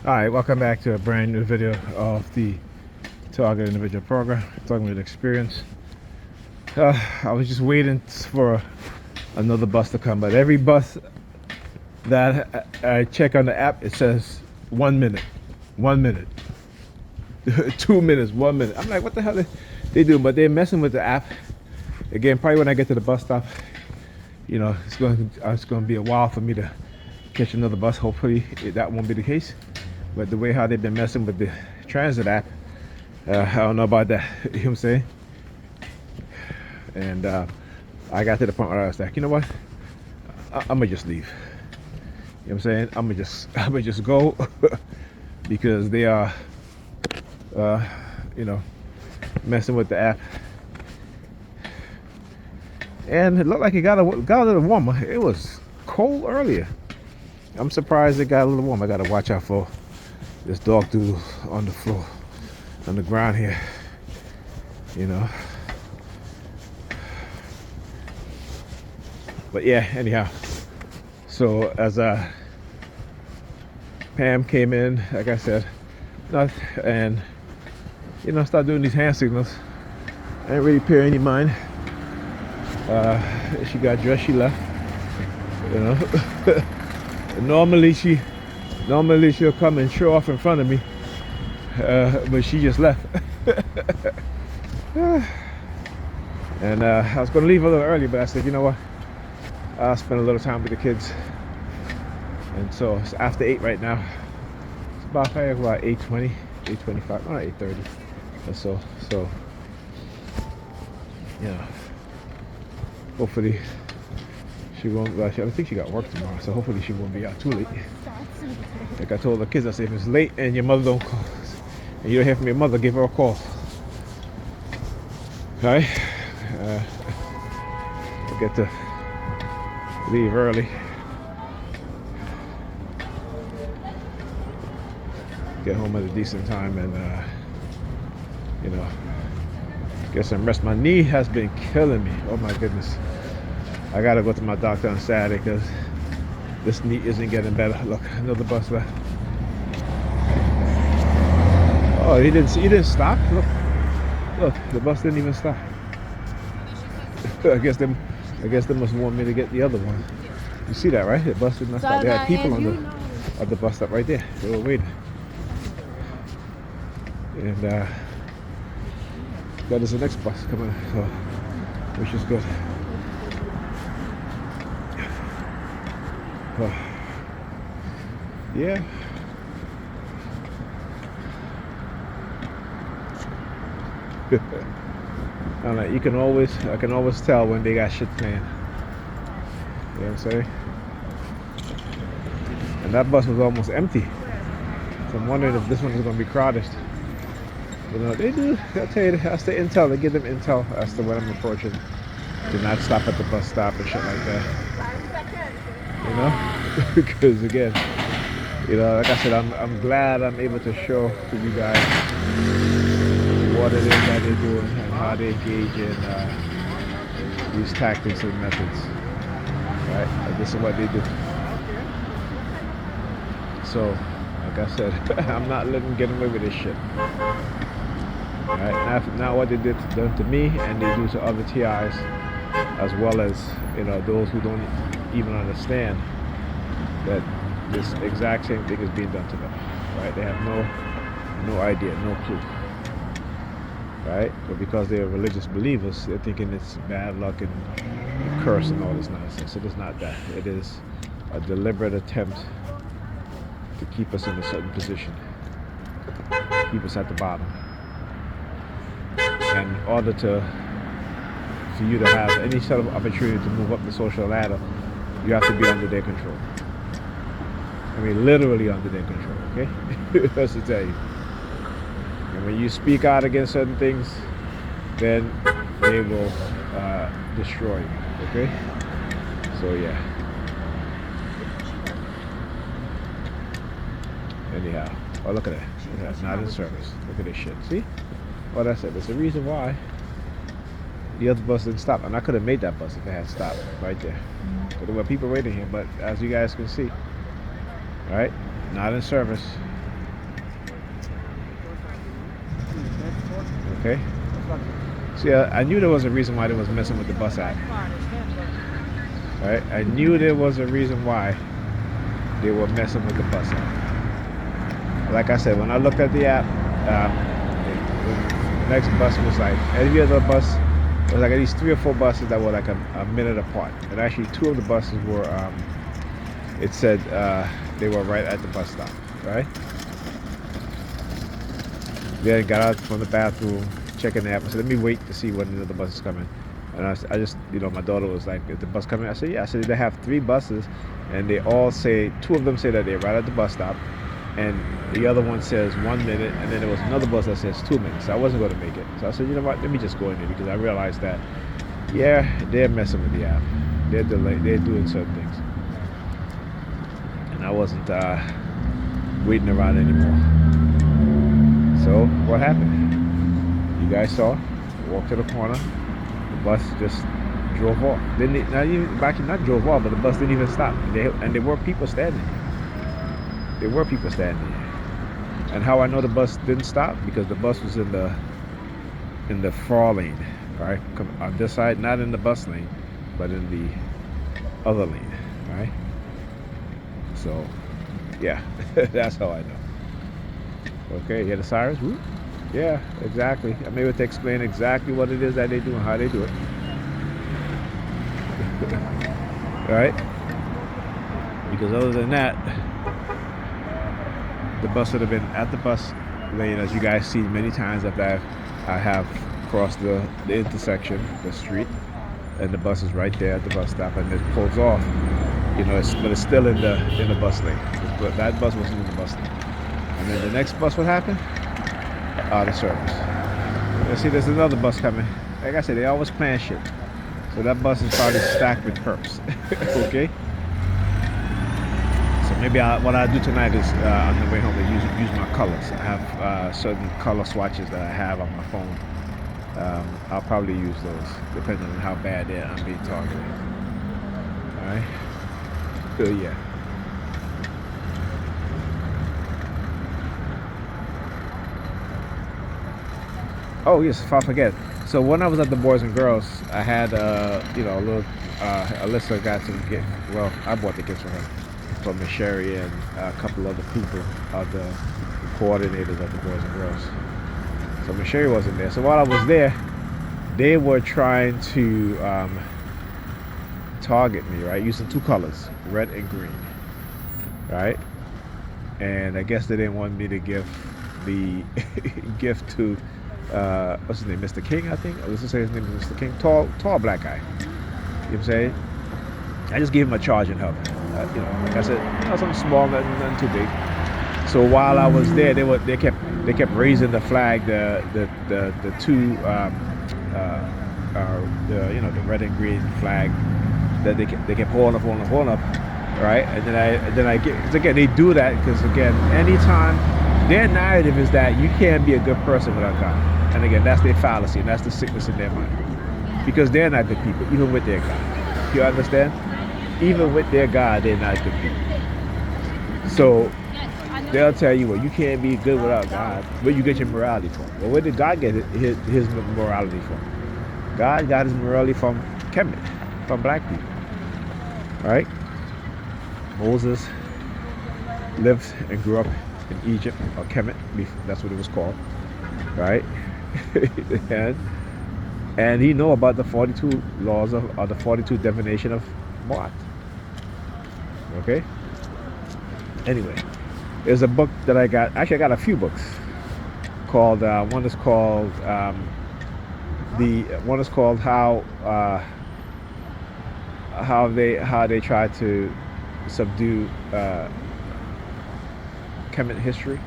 Alright, welcome back to a brand new video of the Target Individual Program, talking with experience. I was just waiting for another bus to come, but every bus that I check on the app, it says 1 minute, 1 minute, 2 minutes, 1 minute. I'm like, what the hell they do? But they're messing with the app. Again, probably when I get to the bus stop, you know, it's going to be a while for me to catch another bus. Hopefully that won't be the case. But the way how they've been messing with the transit app, I don't know about that. You know what I'm saying? And I got to the point where I was like, you know what? I'm gonna just leave. You know what I'm saying? I'm gonna just go because they are, you know, messing with the app. And it looked like it got a little warmer. It was cold earlier. I'm surprised it got a little warm. I gotta watch out for this dog doodle on the floor, on the ground here, you know. But yeah, anyhow, so as Pam came in, like I said, and you know, start doing these hand signals. I didn't really pay any mind. She got dressed, she left, you know. Normally she'll come and show off in front of me, but she just left. And I was going to leave a little early, but I said, you know what, I'll spend a little time with the kids. And so it's after 8 right now. It's about 8:20, 8:25, not 8:30 or so. So yeah, hopefully she won't. I think she got work tomorrow, so hopefully she won't be out too late. Like I told the kids, I said, if it's late and your mother don't call, and you don't hear from your mother, give her a call. Right? We'll get to leave early. Get home at a decent time and, you know, get some rest. My knee has been killing me. Oh my goodness. I gotta go to my doctor on Saturday because this knee isn't getting better. Look, another bus left. Oh, he didn't stop. Look, the bus didn't even stop. I guess they must want me to get the other one. You see that, right? The bus did not stop. There are people on the bus stop right there. They were waiting. And that is the next bus coming, so, which is good. Yeah. I don't know, I can always tell when they got shit planned. You know what I'm saying? And that bus was almost empty. So I'm wondering if this one is going to be crowded. You know, they do. I'll tell you, that's the intel. They give them intel as to when I'm approaching. Do not stop at the bus stop and shit like that. You know, because again, you know, like I said, I'm glad I'm able to show to you guys what it is that they're doing and how they engage in these tactics and methods. Right, and this is what they do. So, like I said, I'm not letting them get away with this shit. Right, now what they did to me, and they do to other TIs, as well as, you know, those who don't even understand that this exact same thing is being done to them. Right, they have no idea, no clue. Right, but because they're religious believers, they're thinking it's bad luck and a curse and all this nonsense. It is not that. It is a deliberate attempt to keep us in a certain position, keep us at the bottom. And in order for you to have any sort of opportunity to move up the social ladder, you have to be under their control. I mean, literally under their control, okay? That's to tell you. And when you speak out against certain things, then they will destroy you, okay? So, yeah. Anyhow, oh, look at that. That's not in service. Look at this shit. See? Well, that's it. There's a reason why the other bus didn't stop. And I could have made that bus if it had stopped right there. But there were people waiting here. But as you guys can see, right? Not in service. Okay. So yeah, I knew there was a reason why they was messing with the bus app. Right? I knew there was a reason why they were messing with the bus app. Like I said, when I looked at the app, the next bus was like every other bus. It was like at least 3 or 4 buses that were like a minute apart, and actually 2 of the buses were. It said they were right at the bus stop. Right? Then got out from the bathroom, checking the app. I said, "Let me wait to see when the bus is coming." And I just, my daughter was like, "Is the bus coming?" I said, "Yeah." I said, "They have 3 buses, and they all say 2 of them say that they're right at the bus stop, and the other one says 1 minute, and then there was another bus that says 2 minutes." So I wasn't going to make it. So I said, "You know what? Let me just go in there," because I realized that, yeah, they're messing with the app. They're delayed. They're doing certain things, and I wasn't waiting around anymore. So what happened? You guys saw. I walked to the corner. The bus just drove off. Not drove off, but the bus didn't even stop. And there were people standing. There were people standing. And how I know the bus didn't stop, because the bus was in the far lane, right? On this side, not in the bus lane, but in the other lane, right? So, yeah, that's how I know. Okay, hear the sirens? Whoop. Yeah, exactly. I'm able to explain exactly what it is that they do and how they do it. Right? Because other than that, the bus would have been at the bus lane, as you guys see many times that I have crossed the intersection, the street, and the bus is right there at the bus stop, and it pulls off. But it's still in the bus lane. But that bus wasn't in the bus lane. And then the next bus, what happened? Out of service. Let's see, there's another bus coming. Like I said, they always plan shit. So that bus is probably stacked with perps. Okay? So maybe what I'll do tonight is on the way home, use my colors. I have certain color swatches that I have on my phone. I'll probably use those depending on how bad I'm being targeted. Alright? So yeah. Oh yes, if I forget. So when I was at the Boys and Girls, I had a little Alyssa got some gift. Well, I bought the gifts for her from Miss Sherry and a couple other people, the coordinators of the Boys and Girls. So Miss Sherry wasn't there. So while I was there, they were trying to target me, right, using 2 colors, red and green, right? And I guess they didn't want me to give the gift to what's his name, Mr. King, I think. Let's just say his name is Mr. King, tall black guy. You know what I'm saying? I just gave him a charge and help. Like I said, something small, nothing too big. So while I was there, they kept raising the flag, the 2 the red and green flag that they kept holding up, right? And then I get, because again, they do that because, again, anytime their narrative is that you can't be a good person without God. And again, that's their fallacy, and that's the sickness in their mind. Because they're not good people, even with their God. You understand? Even with their God, they're not good people. So they'll tell you, well, you can't be good without God. Where you get your morality from? Well, where did God get his morality from? God got his morality from Kemet, from black people. Right? Moses lived and grew up in Egypt, or Kemet, that's what it was called. Right? and he know about the 42 laws or the 42 definition of Ma'at. Okay? Anyway, there's a book that I got. Actually, I got a few books. Called one is called how they try to subdue Kemet history.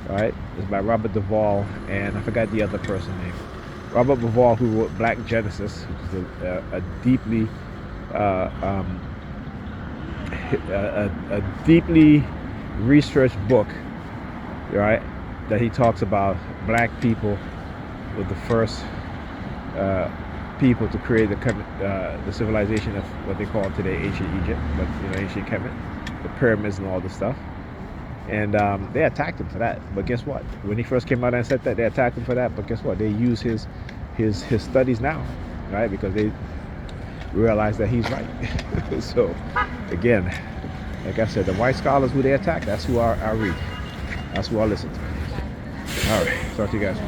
Right? It's by Robert Duvall, and I forgot the other person's name. Robert Duvall, who wrote Black Genesis, which is a deeply a deeply researched book, right? That he talks about black people were the first people to create the civilization of what they call today ancient Egypt, but ancient Kemet, the pyramids and all this stuff. And they attacked him for that. But guess what? When he first came out and said that, they attacked him for that. But guess what? They use his studies now, right? Because they realize that he's right. So again, like I said, the white scholars who they attack, that's who I read. That's who I listen to. All right, talk to you guys.